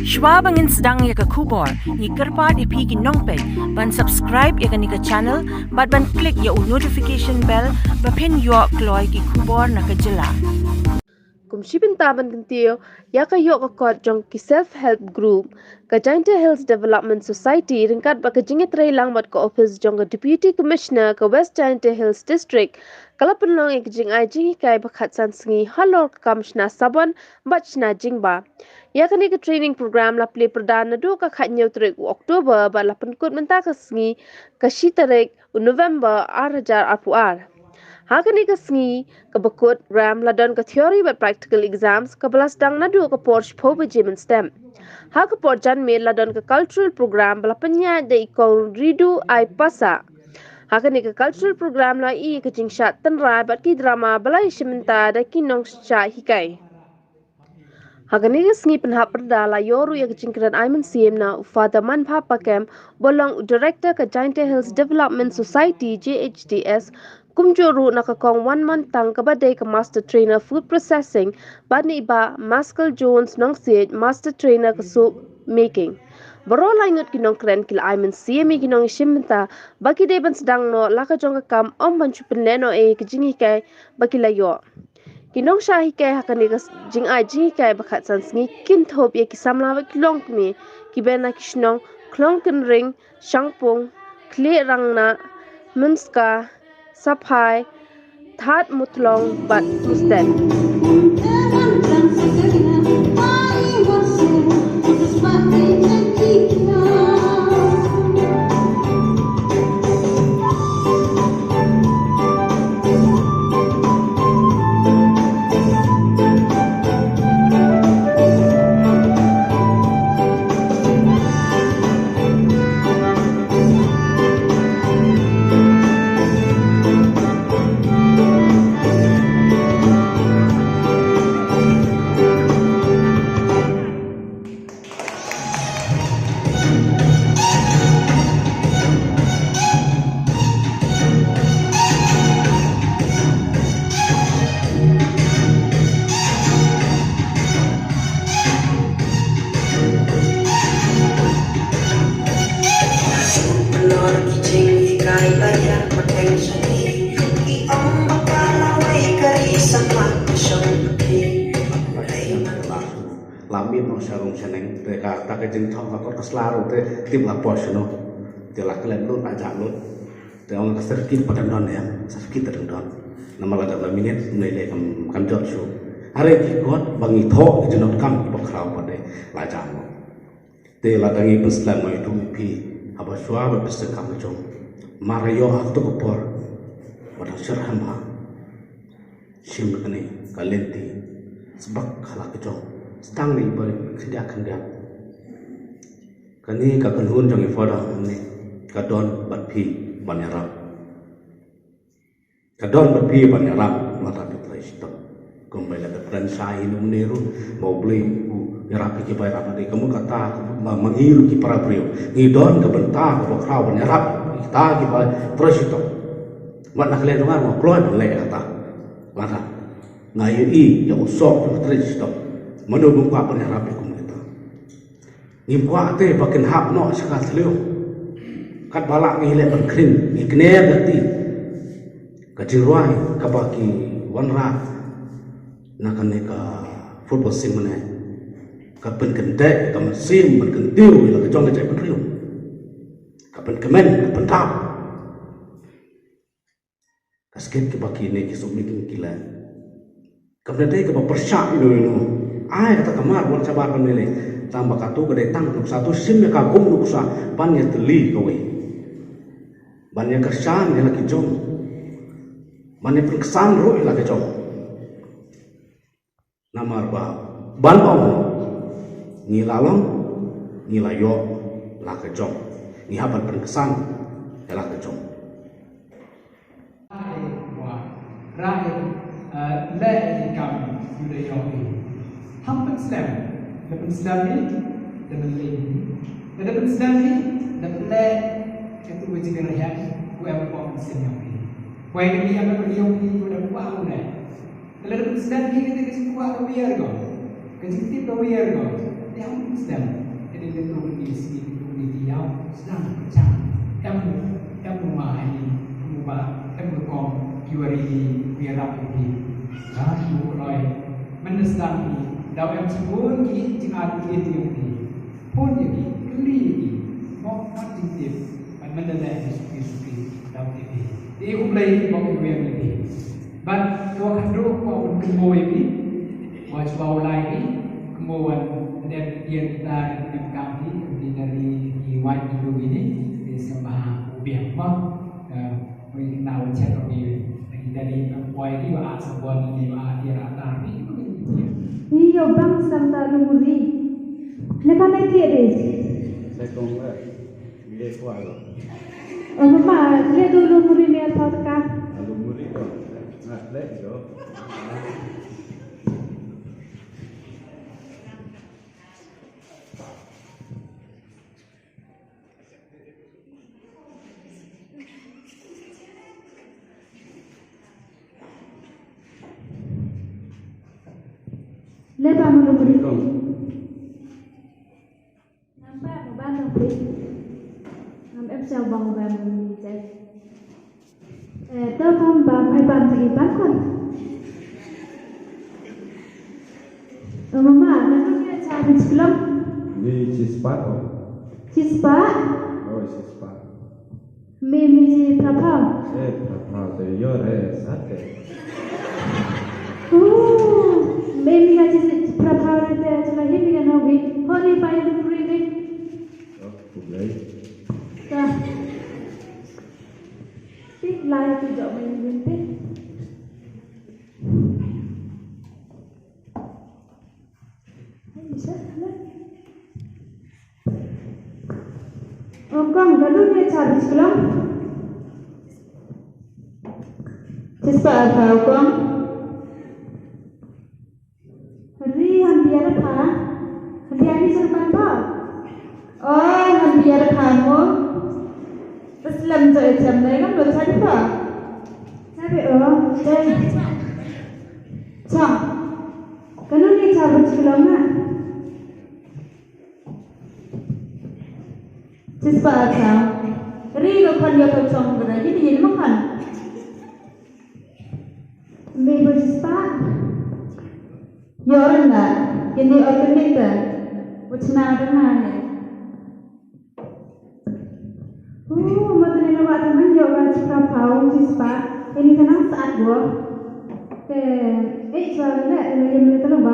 Shwa bangin sedang ya ke kubor, ni kerpat ipi ki nongpek, ban subscribe ya ke ni ke channel, ban klik ya notification bell, pen yo kloy ki kubor na ke jela. Kumshibin taban kentio, ya ka yo ka kot jong ki self-help group, ka Jaintia Hills Development Society ringkat ba ka jingit lang bat ka office jong ka Deputy Commissioner ka West Jaintia Hills District, kala penlong ik jing ai jing kai bakhat san sengi halor ka kamshna sabon bachna jing ba. Ya ka ni ka training program la play perdana do ka khat nyau trek Oktober ba la penkut menta ka sengi ka shitarek November 2024. Hakani ka sengi ka bakut ram ladon ka theory but practical exams ka balas dang nadu ka porch poba jimin stem. Ha ka porjan me ladon ka cultural program bala penya de ikong ridu ai pasa. Hakani ka cultural program la I ka jingshat tanra bat ki drama bala ishiminta da ki nong sha hikai. Hakani ka sengi penhap perda la yoru ya ka jingkran aiman siem na ufada man papa kem bolong director ka Jaintia Hills Development Society JHDS kumjuru nakakong 1 month tang kabadai ka master trainer food processing bani iba Maskell Jones nong siet master trainer ka soup making. Baro laingot kinong kren kila aiman siyemi kinong ishimenta baki deban sedang no laka jong kam om ban chupen leno kajingi kay baki layo. Kinong shahi kay hakani ka jing ai jingi kay bakat sansngi kintop ye kisamla wak kilong kmi kibena kishnong klong ken ring shangpong kli rangna munska Saphai, That Mutlong, but Mustem. Lamin no sarung seneng mereka tak kejeng thong ka kot selaru te tim lapor sono te la kelen lut aja lut te on ka serkit pada non ya serkit terendon nama la da minit nele kam jot shu are ki kot bangi tho jenot kam ba khrau pade la ja mo te la dangi puslan mo itu pi aba shwa ba pis kam jong marayo hak to por pada sharham ha shim kane kalenti sebab khala ke jong stang ni bari khdia khdia kani ka kanhun jong ifada ni ka don bat phi banyara ka don bat phi banyara mata tu presto kumbai la pran sai nu neru mau beli u yara pi ki bai ra de kamu kata mangiru ki para prio ni don ka benta ka khrau banyara kita ki bai presto mat nak le dongar mo kloi le kata mata ngai I ya usok presto mano bungka penyarap komunitas. Ngimpa te pakin hak no sekat leo. Kat balak ngile berkrin, ngikne berti. Kajirwai kabaki wanra nakan ka football sim mana. Kapen kendek, kamen sim, pen kentiu, ila kejong kejai penrium. Kapen kemen, kapen tap. Kasket kebaki ne kisuk mikin kilan. Kapen te keba persyak ino. Ai kata kamar buat sabar pemilih tambah katu gede tang nuk satu sim ya kagum nuk sa banyak teli kowe banyak kersan ya lagi jom banyak perkesan ro ya lagi jom namar ba ban bau ni lalong ni layo lagi jom ni haban perkesan ya lagi jom rakyat le kami sudah yogi Hampan Islam, dapat Islam ni, dapat lain. Dapat Islam ni, dapat lain. Itu wajib kerja, buat apa Islam ni. Buat ini apa beliau ni, buat apa ni. Kalau dapat Islam ni kita kisah buat apa biar kau, kerja kita biar kau. Yang Islam jadi bentuk kondisi dia sedang kecang kamu mahani kamu kong kiwari biarap ini kamu loy menesami dalam sebun kini jika dia ini pun jadi keli ini mau aktif mendengar suki dalam ini dia mulai mau kiwari ini but kau hendak kau kemau ini kau coba lagi kemauan dan dia kita kami dari Iwan itu ini sama ubiang mah mengenal cakap ini dari poin ini bahas sebuah ini bahas dia rata ini iya bang sampai lumuri lepas nanti ada saya kongre dia kuat mama lihat dulu lumuri ni apa tak lumuri kok nggak lek itu lepas lumuri kong nampak bang lumuri em sao bang bang lumuri je tao không bang ai bang thì bang con mama nanti dia cari sebelum di Cispat cispa oh Cispat mimi prapha pernah tu yore sate mimi kasi prapha rete chala hivi kan hogi honi pai lumuri ni oh boleh ta tik lai tu jauh main binti bisa lah Kong kalau dia cari sebelum cispa kau kong hari biar apa hari serban apa oh biar kamu terus lem jadi jam ni kan belum cari apa cari jadi cang kalau dia cari sebelum nak cispa kau hari kau kan dia kau cong berada di sini makan Mei cispa Yoran lah, ini organik dah. Wacana dengan ni. Mata ni lawat teman jawab cakap kau cispa. Ini tenang saat gua. Soalnya, ini yang mereka lupa.